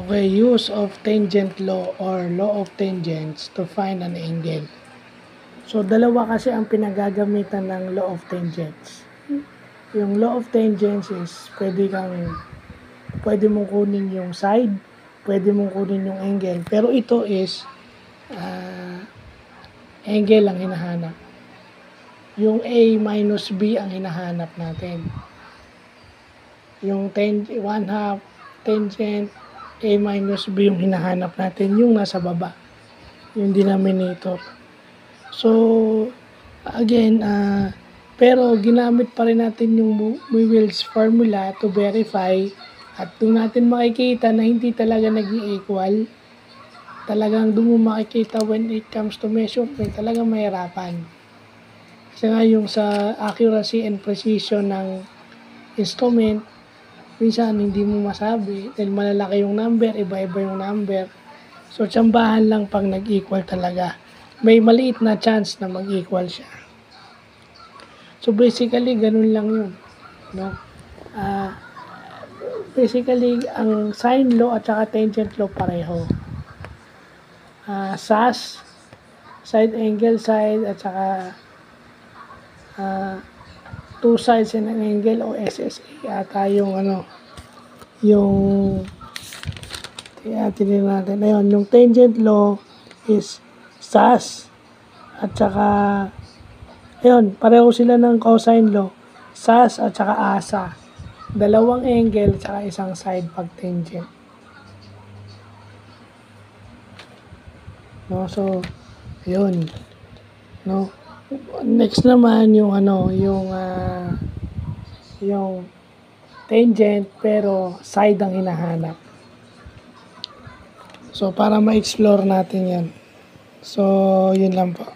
Okay, use of tangent law or law of tangents to find an angle. So, dalawa kasi ang pinagagamitan ng law of tangents. Yung law of tangents is pwede mong kunin yung side, pwede mong kunin yung angle. Pero ito is angle ang hinahanap. Yung A minus B ang hinahanap natin. Yung 1/2 tangent A minus B yung hinahanap natin, yung nasa baba, yung denominator. So, again, pero ginamit pa rin natin yung Whewell's formula to verify at doon natin makikita na hindi talaga nag-i-equal. Talagang doon mo makikita when it comes to measurement, talagang mahirapan. Kasi nga yung sa accuracy and precision ng instrument, minsan hindi mo masabi dahil malalaki yung number, iba-iba yung number. So, tsambahan lang pag nag-equal talaga. May maliit na chance na mag-equal siya. So, basically, ganun lang yun. No? Basically, ang sine law at saka tangent law pareho. SAS, side angle side, at saka two sides and an angle o SSA ata yung yung tingnan natin. Ayun, yung tangent law is SAS at saka ayun, pareho sila ng cosine law. SAS at saka ASA. Dalawang angle at saka isang side pag tangent. No, so ayun. No. Next naman yung yung tangent pero side ang hinahanap. So para ma-explore natin 'yan. So yun lang po.